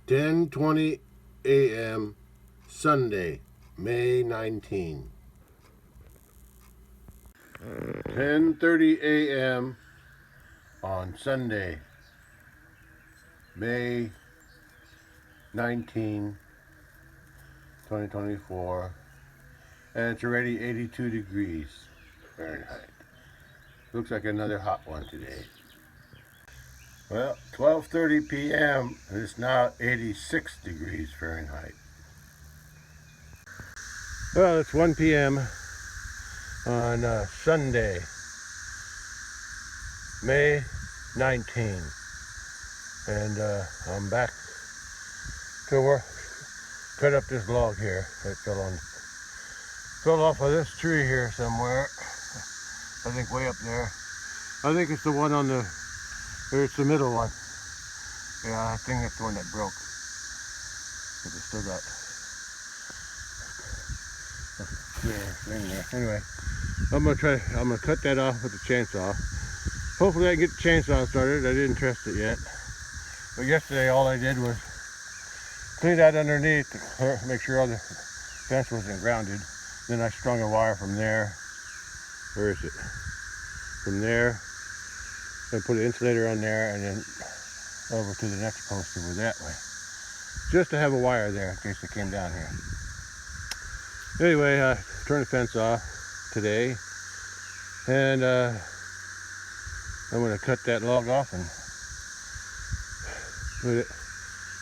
10:20 a.m. Sunday, May 19. 10:30 a.m. on Sunday, May 19, 2024, and it's already 82 degrees Fahrenheit. Looks like another hot one today. Well, 12:30 p.m. and it's now 86 degrees Fahrenheit. Well, it's 1 p.m. on Sunday, May 19, and I'm back to work. Cut up this log here that fell off of this tree here somewhere. I think way up there. I think it's the one on the, or it's the middle one. Yeah, I think it's the one that broke. But it's still got a clear thing there. Anyway, I'm gonna cut that off with the chainsaw. Hopefully I can get the chainsaw started. I didn't test it yet. But yesterday all I did was clean that underneath to make sure all the fence wasn't grounded. Then I strung a wire from there. Where is it? From there. And put an insulator on there and then over to the next post over that way. Just to have a wire there in case it came down here. Anyway, I turned the fence off today. And I'm going to cut that log off and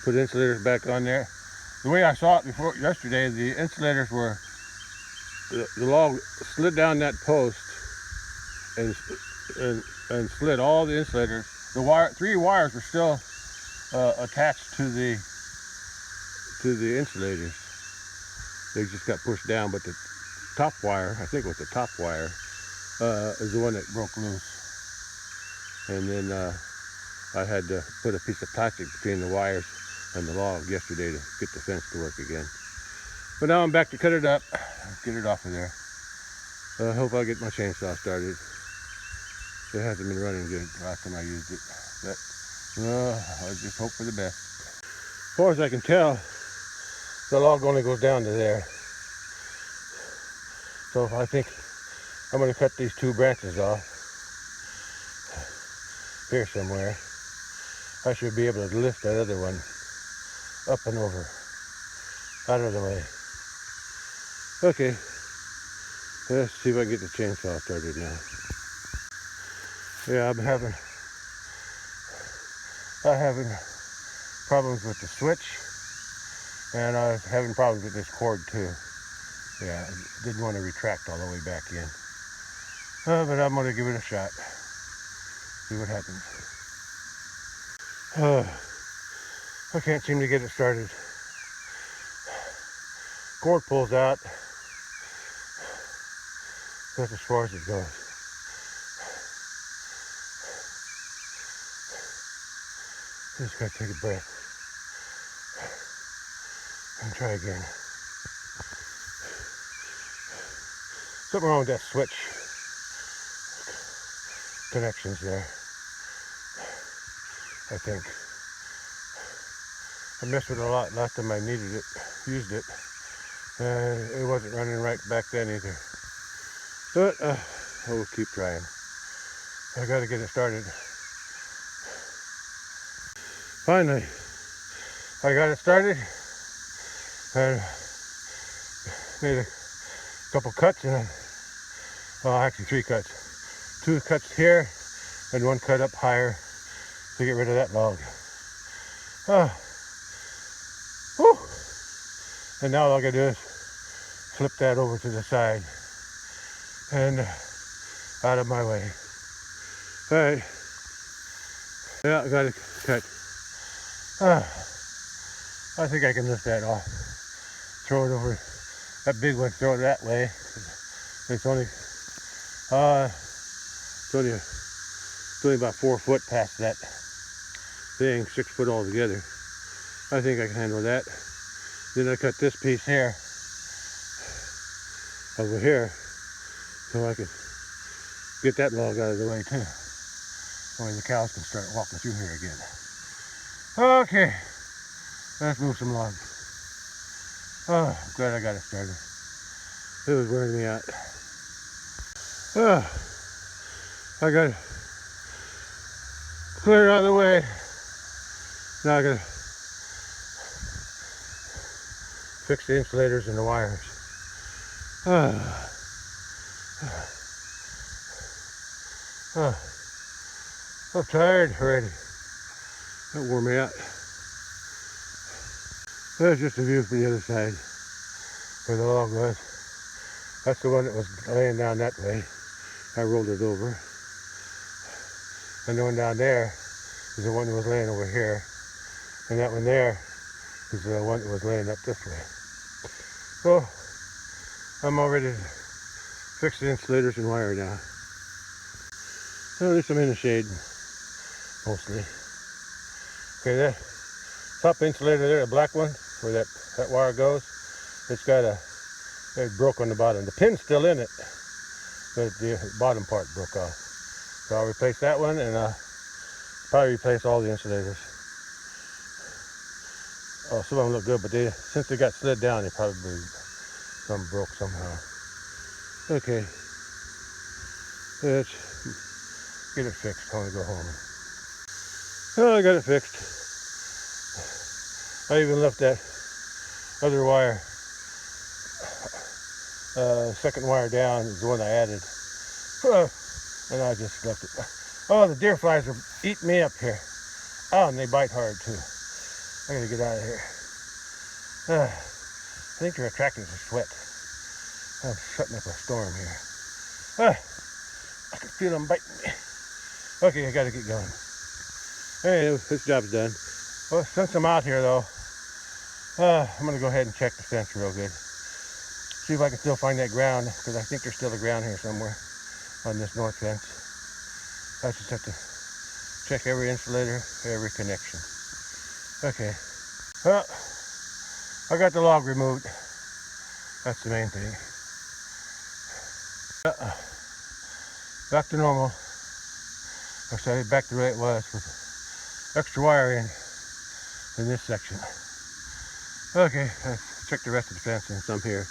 put insulators back on there. The way I saw it before yesterday, the insulators were, the log slid down that post and slid all the insulators. The three wires were still attached to the insulators. They just got pushed down, but the top wire, I think it was the top wire, is the one that broke loose. And then I had to put a piece of plastic between the wires and the log yesterday to get the fence to work again. But now I'm back to cut it up, get it off of there. I hope I'll get my chainsaw started. It hasn't been running good last time I used it, but I just hope for the best. As far as I can tell, the log only goes down to there. So I think I'm going to cut these two branches off here somewhere. I should be able to lift that other one up and over, out of the way. Okay, let's see if I can get the chainsaw started now. Yeah, I'm having problems with the switch, and I was having problems with this cord too. Yeah, I didn't want to retract all the way back in. But I'm going to give it a shot. See what happens. I can't seem to get it started. Cord pulls out. That's as far as it goes. Just gotta take a breath and try again. Something wrong with that switch connections there, I think. I messed with it a lot last time I needed it, used it. It wasn't running right back then either. But I will keep trying. I gotta get it started. Finally, I got it started and made a couple cuts and well, actually 3 cuts. 2 cuts here and 1 cut up higher to get rid of that log. Whew. And now all I gotta do is flip that over to the side and out of my way. All right. Yeah, I got it cut. I think I can lift that off. Throw it over that big one. Throw it that way. It's only about 4 foot past that thing. 6 foot altogether. I think I can handle that. Then I cut this piece here over here so I can get that log out of the way too. That way the cows can start walking through here again. Okay, Let's move some logs. Oh, I'm glad I got it started. It was wearing me out. Oh, I got it cleared out of the way. Now I gotta fix the insulators and the wires. Oh, I'm tired already. That wore me out. There's just a view from the other side where the log was. That's the one that was laying down that way. I rolled it over. And the one down there is the one that was laying over here. And that one there is the one that was laying up this way. So I'm all ready to fix the insulators and wire now. At least I'm in the shade, mostly. Okay, that top insulator there, the black one, where that wire goes, it's broke on the bottom. The pin's still in it, but the bottom part broke off. So I'll replace that one, and probably replace all the insulators. Oh, some of them look good, but since they got slid down, they probably some broke somehow. Okay, let's get it fixed. I want to go home. Oh, I got it fixed. I even left that other wire, second wire down is the one I added. And I just left it. Oh, the deer flies are eating me up here. Oh, and they bite hard too. I gotta get out of here. I think they're attracting the sweat. I'm setting up a storm here. I can feel them biting me. Okay, I gotta get going. Hey, this job's done. Well, since I'm out here though, I'm gonna go ahead and check the fence real good. See if I can still find that ground, because I think there's still a ground here somewhere on this north fence. I just have to check every insulator, every connection. Okay. Well, I got the log removed. That's the main thing. Back to normal. I said back to the way it was with extra wire in this section. Okay, let's check the rest of the fence since I'm here.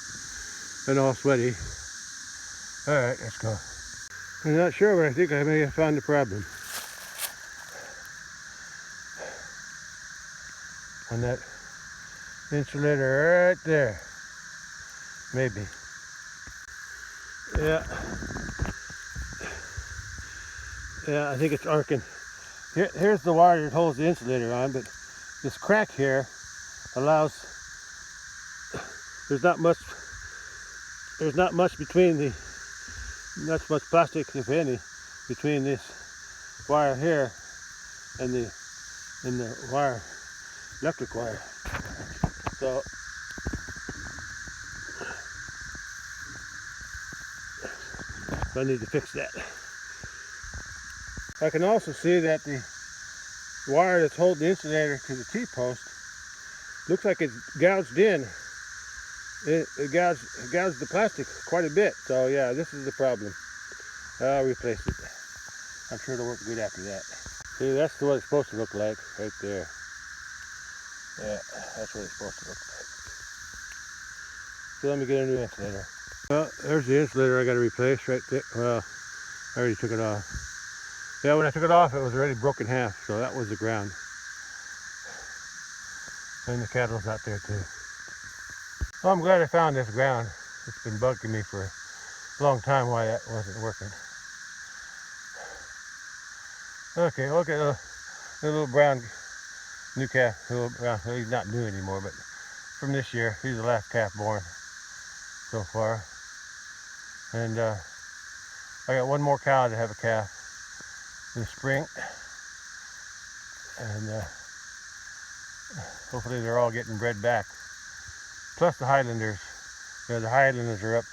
And all sweaty. Alright, let's go. I'm not sure, but I think I may have found the problem. On that insulator right there. Maybe. Yeah. Yeah, I think it's arcing. Here's the wire that holds the insulator on, but this crack here allows, there's not much between not much plastic, if any, between this wire here and the wire, electric wire. So I need to fix that. I can also see that the wire that's holding the insulator to the T-post looks like it's gouged in. It gouged the plastic quite a bit. So yeah, this is the problem. I'll replace it. I'm sure it'll work good after that. See, that's what it's supposed to look like right there. Yeah, that's what it's supposed to look like. So let me get a new insulator. Well, there's the insulator I got to replace right there. Well, I already took it off. Yeah, when I took it off, it was already broken in half, so that was the ground. And the cattle's out there too. Well, I'm glad I found this ground. It's been bugging me for a long time why that wasn't working. Okay, look at the little brown new calf. Well, he's not new anymore, but from this year, he's the last calf born so far. And I got one more cow to have a calf this spring. And hopefully they're all getting bred back. Plus the Highlanders. Yeah, the Highlanders are up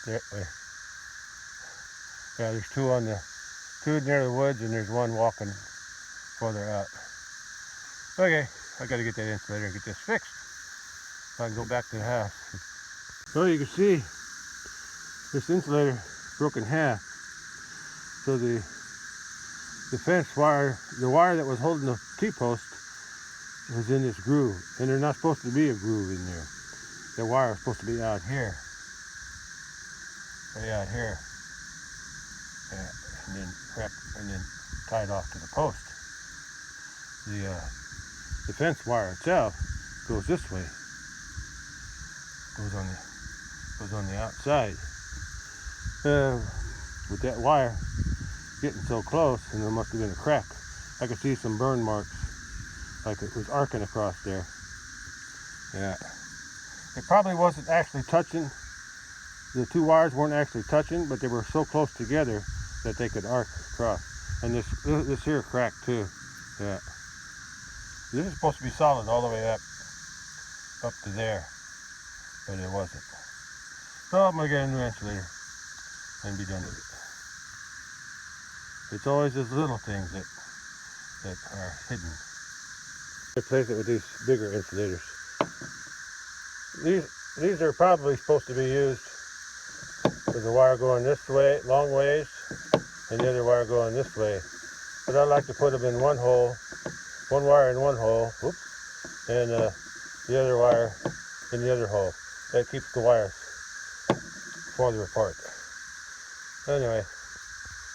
that way. Yeah, there's two near the woods, and there's one walking further out. Okay, I got to get that insulator and get this fixed so I can go back to the house. So you can see this insulator broke in half. So the fence wire, the wire that was holding the T-post was in this groove, and there's not supposed to be a groove in there. The wire is supposed to be out here, way out here, yeah, and then tied off to the post. The fence wire itself goes this way, goes on the outside. With that wire getting so close, and there must have been a crack. I could see some burn marks, like it was arcing across there. Yeah, it probably wasn't actually touching. The two wires weren't actually touching, but they were so close together that they could arc across. And this here cracked too. Yeah, this is supposed to be solid all the way up to there, but it wasn't. So I'm gonna get a new insulator and be done with it. It's always those little things that are hidden. Replace it with these bigger insulators. These are probably supposed to be used with the wire going this way, long ways, and the other wire going this way. But I like to put them in one hole, one wire in one hole, whoops, and the other wire in the other hole. That keeps the wires farther apart. Anyway,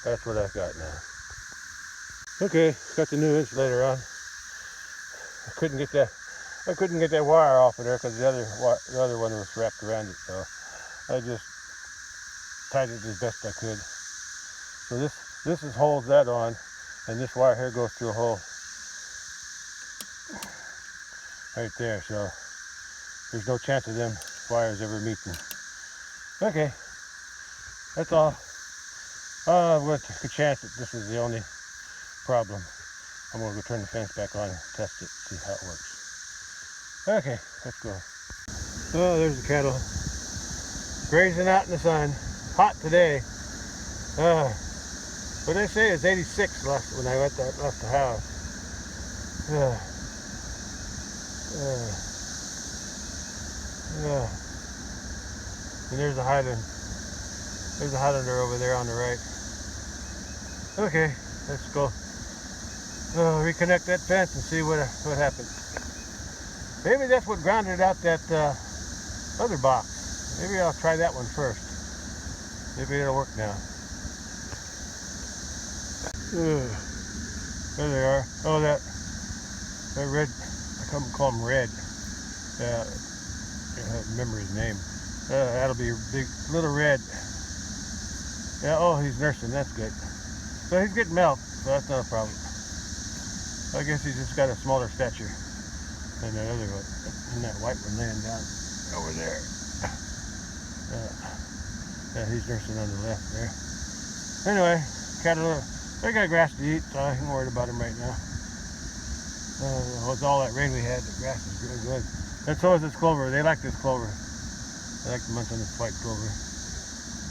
that's what I've got now. Okay, got the new insulator on. I couldn't get that wire off of there because the other one was wrapped around it, so I just tied it as best I could. So this holds that on, and this wire here goes through a hole right there, so there's no chance of them wires ever meeting. Okay, that's all. With a chance that this is the only problem, I'm going to go turn the fence back on and test it, see how it works. Okay, let's go. Oh, there's the cattle grazing out in the sun. Hot today. What did I say? It's 86 when I left the house. And there's a Highland. There's a Highlander over there on the right. Okay, let's go reconnect that fence and see what happens. Maybe that's what grounded out that other box. Maybe I'll try that one first. Maybe it'll work now. There they are. Oh, that red. I call him Red. I can't remember his name. That'll be big, little Red. Yeah. Oh, he's nursing. That's good. So he's getting milk, so that's not a problem. I guess he's just got a smaller stature than that other one, and that white one laying down over there. Yeah, he's nursing on the left there. Anyway, cattle, they got grass to eat, so I ain't worried about them right now. With all that rain we had, the grass is really good. And so is this clover. They like this clover. They like to munch on this white clover.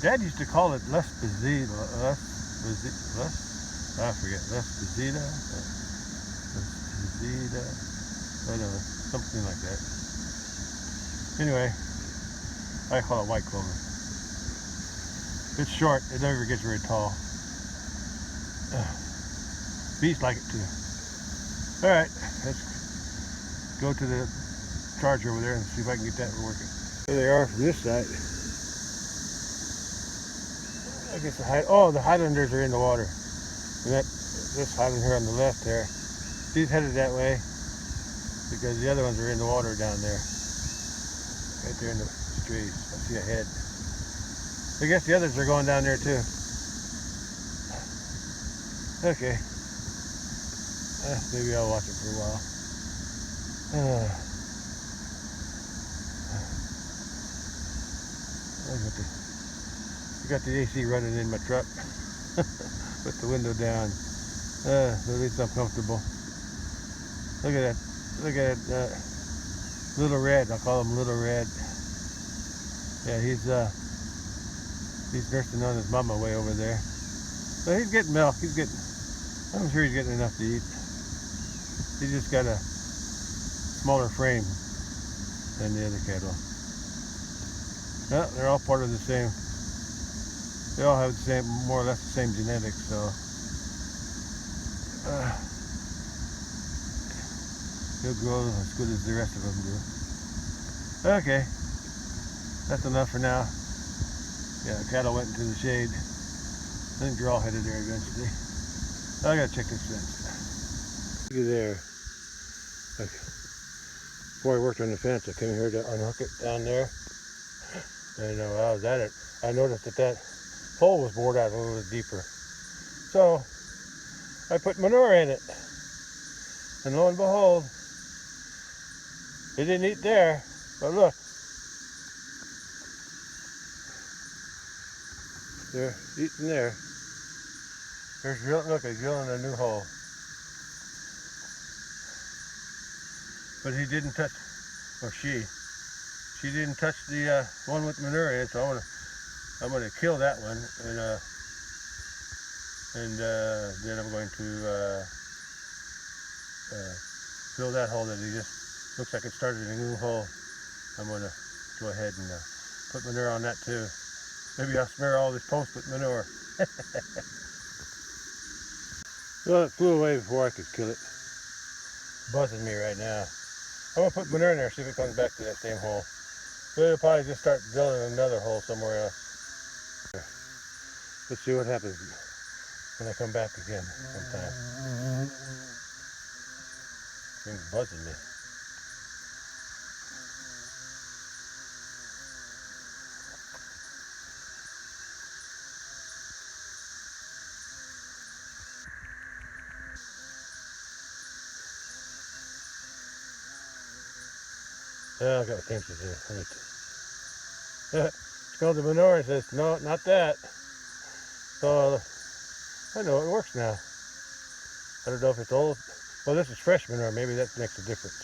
Dad used to call it Les Bezida. I forget. Les Bezida? Whatever. Something like that. Anyway, I call it white clover. It's short. It never gets very tall. Bees like it too. Alright, let's go to the charger over there and see if I can get that working. There they are from this side. I guess the Highlanders are in the water. And this Highlander on the left there, he's headed that way because the other ones are in the water down there. Right there in the trees. I see a head. I guess the others are going down there too. Okay. Maybe I'll watch it for a while. I got the AC running in my truck with the window down. At least I'm comfortable. Look at that. Look at that. Little Red. I'll call him Little Red. Yeah, he's nursing on his mama way over there. So he's getting milk. I'm sure he's getting enough to eat. He's just got a smaller frame than the other cattle. Well, they're all part of the same. They all have the same, more or less the same genetics. So He'll grow as good as the rest of them do. Okay, that's enough for now. Yeah, the cattle went into the shade. I think they're all headed there eventually. I gotta check this fence. Look at there. Before I worked on the fence, I came here to unhook it down there. And while I was at it, I noticed that that hole was bored out a little bit deeper. So I put manure in it. And lo and behold, it didn't eat there. But look, they're eating there. There's look, he's drilling a new hole. But he didn't touch, or she didn't touch the one with manure in it. So I'm gonna kill that one, and then I'm going to fill that hole that he just looks like it started a new hole. I'm gonna go ahead and put manure on that too. Maybe I'll smear all this post with manure. Well, it flew away before I could kill it. Buzzing me right now. I'm gonna put manure in there, see if it comes back to that same hole. But it'll probably just start drilling another hole somewhere else. Let's see what happens when I come back again sometime. Thing's buzzing me. Oh, I got my pinches here. Smells the manure and says, no, not that. So I know it works now. I don't know if it's old. Well, this is fresh manure. Maybe that makes a difference.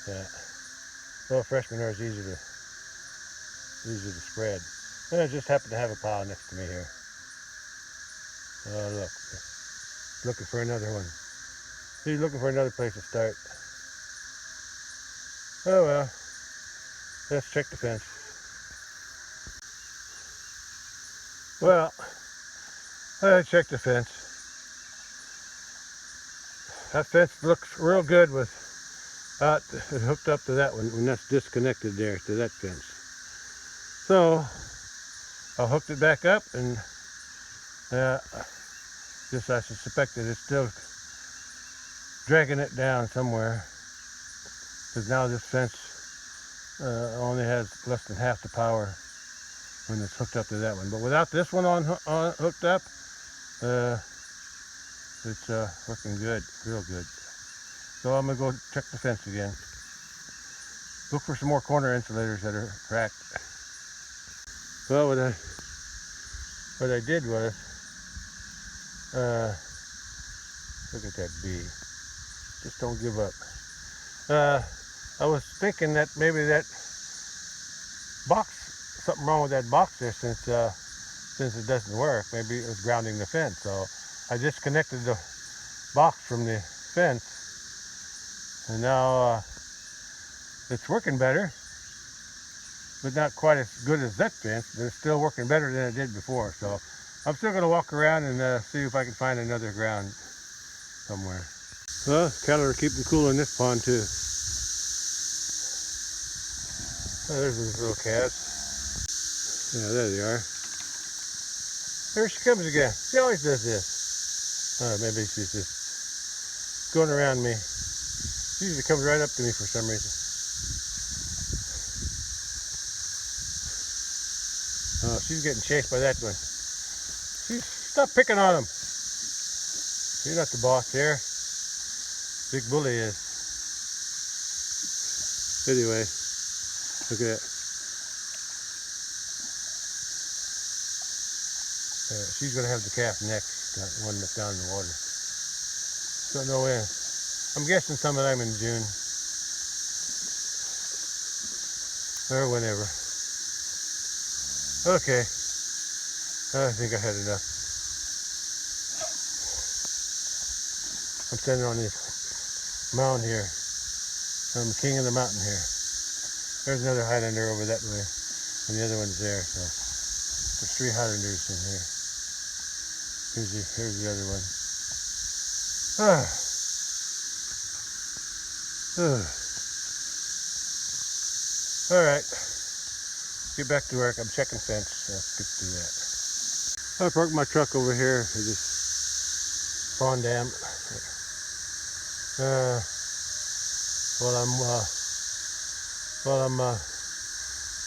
Yeah. Well, fresh manure is easier to spread. And I just happen to have a pile next to me here. Oh, look. Looking for another one. He's looking for another place to start. Oh well. Let's check the fence. Well, I checked the fence. That fence looks real good with it hooked up to that one when that's disconnected there to that fence. So I hooked it back up, and just I suspect that it's still dragging it down somewhere, because now this fence only has less than half the power when it's hooked up to that one. But without this one on hooked up, it's working good, real good. So I'm gonna go check the fence again. Look for some more corner insulators that are cracked. Well, what I did was, look at that bee. Just don't give up. I was thinking that maybe that box, something wrong with that box there, since it doesn't work. Maybe it was grounding the fence. So I disconnected the box from the fence, and now it's working better, but not quite as good as that fence, but it's still working better than it did before. So I'm still going to walk around and see if I can find another ground somewhere. Well, cattle are keeping cool in this pond too. Oh, there's those little calves. Yeah, there they are. There she comes again. She always does this. Maybe she's just going around me. She usually comes right up to me for some reason. Oh, she's getting chased by that one. Stop picking on him. You're not the boss here. Big bully is. Anyway, look at that. She's going to have the calf next, the one that's down in the water. Don't know when. I'm guessing some of them in June. Or whenever. Okay. I think I had enough. I'm standing on this mound here. I'm the king of the mountain here. There's another Highlander over that way, and the other one's there. So there's 3 Highlanders in here. Here's the other one. All right, get back to work. I'm checking fence. Let's get to that. I parked my truck over here at this pond dam. While I'm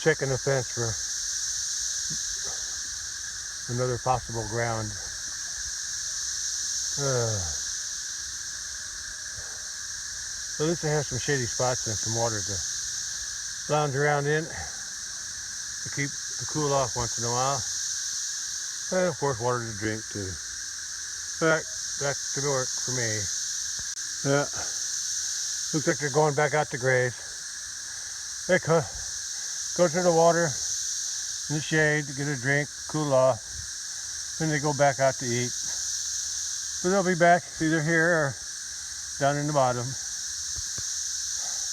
checking the fence for another possible ground. At least I have some shady spots and some water to lounge around in to keep the cool off once in a while. And of course water to drink too. Back to work for me. Yeah, looks like they're going back out to graze. They go to the water in the shade to get a drink, cool off. Then they go back out to eat. So they'll be back either here or down in the bottom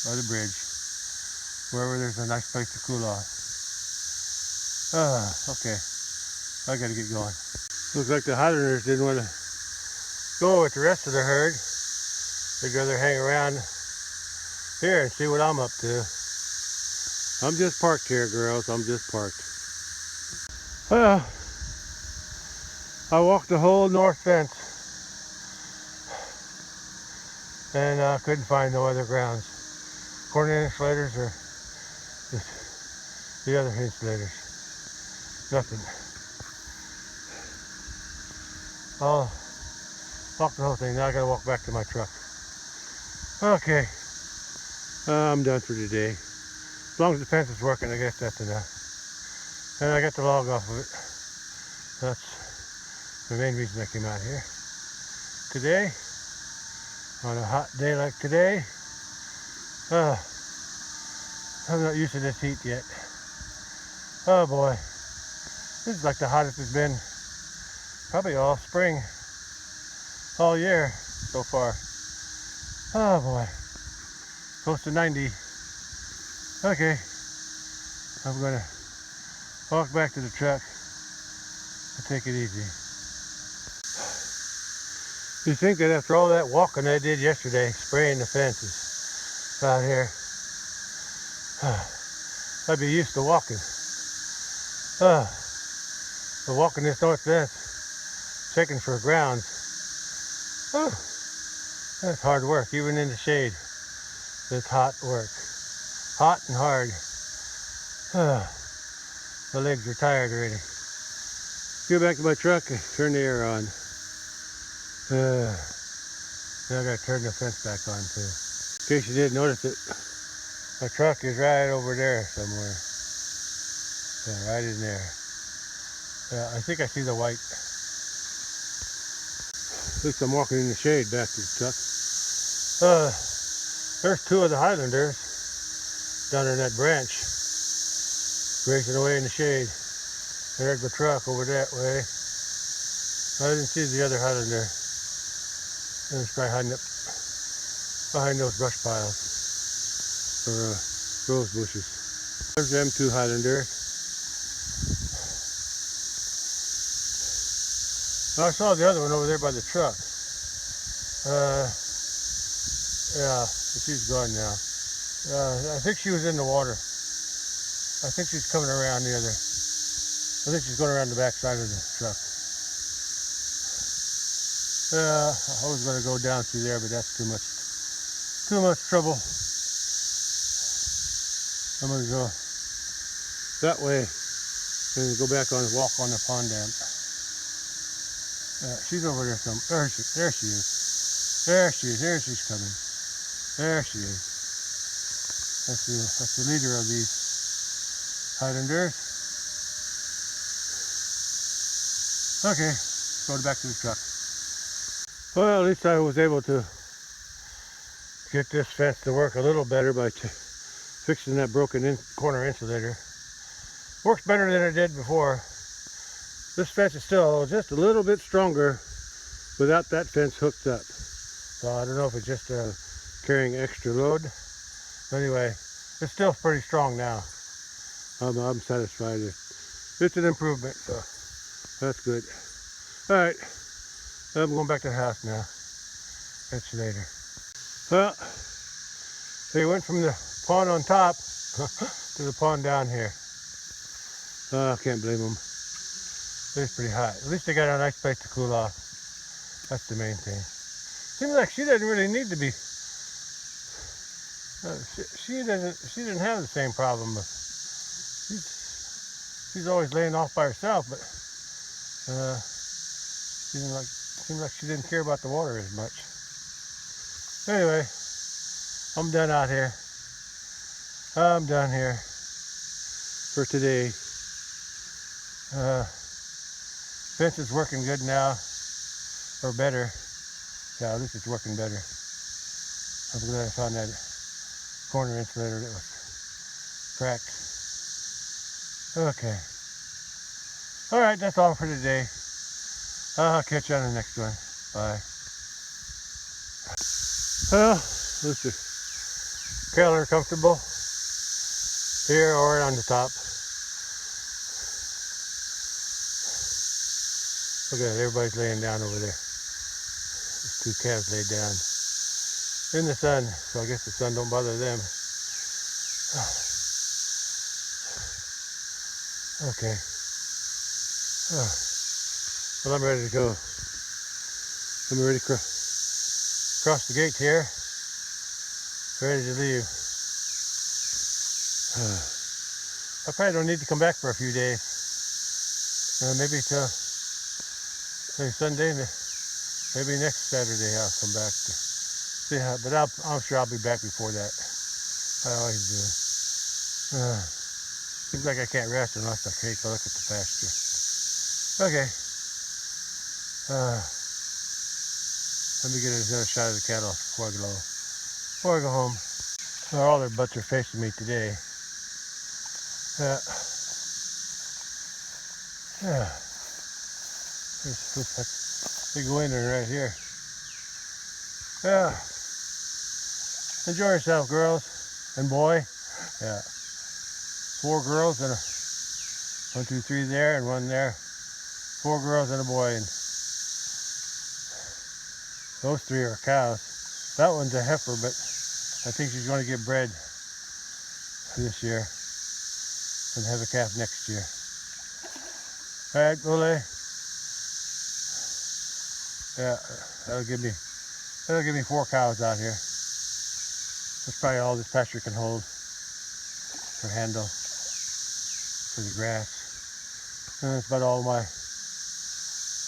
by the bridge, wherever there's a nice place to cool off. Okay, I gotta get going. Looks like the Highlanders didn't want to go with the rest of the herd. They'd rather hang around here and see what I'm up to. I'm just parked here, girls. I'm just parked. Well, I walked the whole north fence and couldn't find no other grounds. Corn insulators or the other insulators. Nothing. I'll walk the whole thing. Now I gotta walk back to my truck. Okay. I'm done for today. As long as the fence is working, I guess that's enough. And I got the log off of it. That's the main reason I came out here. Today, on a hot day like today, I'm not used to this heat yet. Oh boy, this is like the hottest it's been probably all spring, all year so far. Oh boy, close to 90. Okay, I'm gonna walk back to the truck and take it easy. You think that after all that walking I did yesterday, spraying the fences out here, I'd be used to walking. But walking this north fence, checking for grounds, that's hard work, even in the shade. It's hot work. Hot and hard. My legs are tired already. Go back to my truck and turn the air on. Now I gotta turn the fence back on too. In case you didn't notice it, my truck is right over there somewhere. Yeah, right in there. I think I see the white. At least I'm walking in the shade back to the truck. There's two of the Highlanders down in that branch, grazing away in the shade. There's the truck over that way. I didn't see the other Highlander. It's behind those brush piles or rose bushes. There's them two Highlanders. I saw the other one over there by the truck. Yeah, she's gone now. I think she was in the water. I think she's coming around the other. I think she's going around the back side of the truck. I was going to go down through there, but that's too much trouble. I'm going to go that way and go back on, walk on the pond dam. She's over there somewhere. There she is. There she is. There she's coming. There she is. That's the leader of these Highlanders. Okay, go back to the truck. Well, at least I was able to get this fence to work a little better by fixing that broken corner insulator. Works better than it did before. This fence is still just a little bit stronger without that fence hooked up. So I don't know if it's just carrying extra load. Anyway, it's still pretty strong now. I'm satisfied. It's an improvement, so that's good. All right, I'm going back to the house now. Catch you later. Well, They went from the pond on top to the pond down here. I can't blame them. It's pretty hot. At least they got a nice place to cool off. That's the main thing. Seems like she doesn't really need to be. She didn't have the same problem. She's always laying off by herself, but seemed like she didn't care about the water as much. Anyway, I'm done out here. I'm done here for today. Fence is working good now, or better. Yeah, at least it's working better. I'm glad I found that corner insulator that was cracked. Okay. All right, that's all for today. I'll catch you on the next one. Bye. Well, let's just cattle are comfortable here or on the top. Look at it, everybody's laying down over there. There's two calves laid down in the sun, so I guess the sun don't bother them. Okay. Well, I'm ready to go. I'm ready to cross the gate here. Ready to leave. I probably don't need to come back for a few days. Maybe till Sunday, maybe next Saturday I'll come back to see how. But I'm sure I'll be back before that. I always do. Seems like I can't rest unless I take a look at the pasture. Okay. Let me get another shot of the cattle before I go home. Well, all their butts are facing me today. There's big winter right here. Enjoy yourself, girls and boy. 4 girls and 1, 2, 3 there and 1 there. 4 girls and a boy, and those 3 are cows. That one's a heifer, but I think she's going to get bred this year and have a calf next year. All right, Ole. Yeah, that'll give me 4 cows out here. That's probably all this pasture can hold or handle for the grass. And that's about all my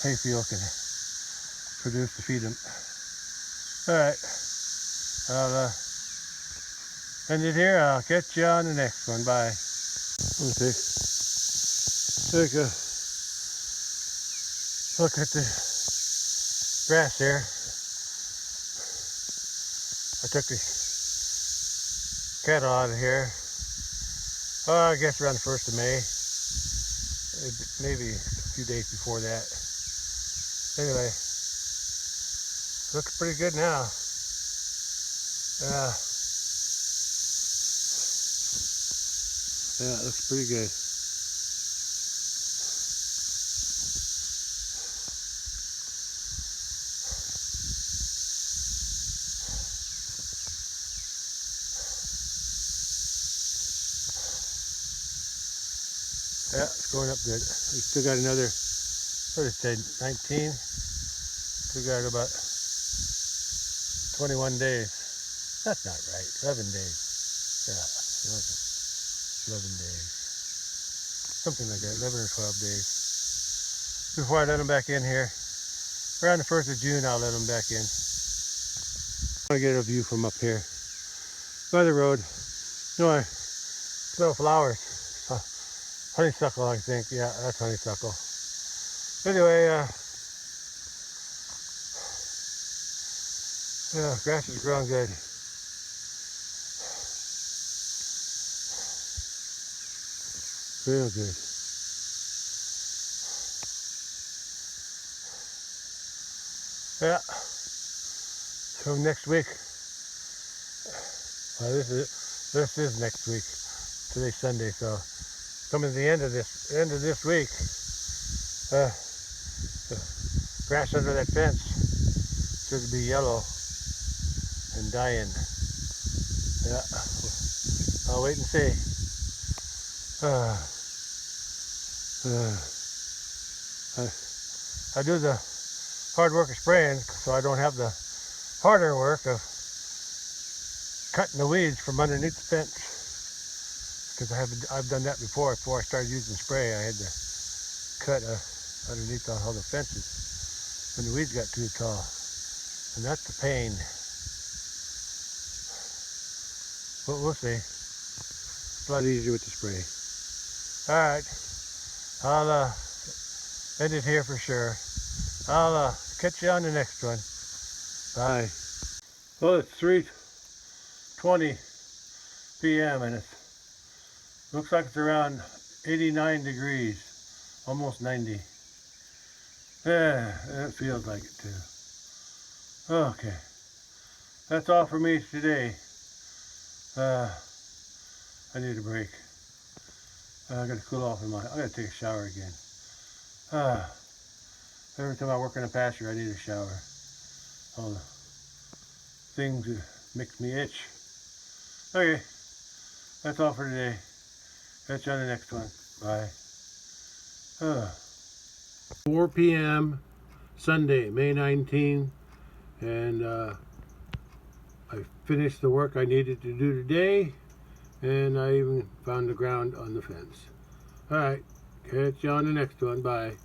hayfield can produce to feed them. All right, I'll end it here. I'll catch you on the next one. Bye. Let me take a look at the grass here. I took the cattle out of here. I guess around the 1st of May. Maybe a few days before that. Anyway, looks pretty good now. Yeah, it looks pretty good. Yeah, it's going up good. We still got another, what did it say, 19? Still got about 21 days. That's not right, 11 days. Yeah, 11 days. Something like that, 11 or 12 days. Before I let them back in here. Around the 1st of June, I'll let them back in. I want to get a view from up here by the road. You know, I smell flowers. Honeysuckle, I think. Yeah, that's honeysuckle. Anyway, yeah, grass is growing good. Real good. Yeah. So next week. Well, this is next week. Today's Sunday, so coming to the end of this week, the grass under that fence should be yellow and dying. Yeah, I'll wait and see. I do the hard work of spraying, so I don't have the harder work of cutting the weeds from underneath the fence. Because I've done that before I started using spray. I had to cut underneath all the fences when the weeds got too tall. And that's the pain. But we'll see. It's a lot easier with the spray. Alright, I'll end it here for sure. I'll catch you on the next one. Bye. Well, it's 3:20 p.m. and it looks like it's around 89 degrees, almost 90. Yeah, it feels like it too. Okay, that's all for me today. I need a break. I gotta cool off I gotta take a shower again. Every time I work in a pasture, I need a shower. All the things that make me itch. Okay, that's all for today. Catch you on the next one. Bye. 4 p.m. Sunday, May 19th, and I finished the work I needed to do today, and I even found the ground on the fence. Alright, catch you on the next one. Bye.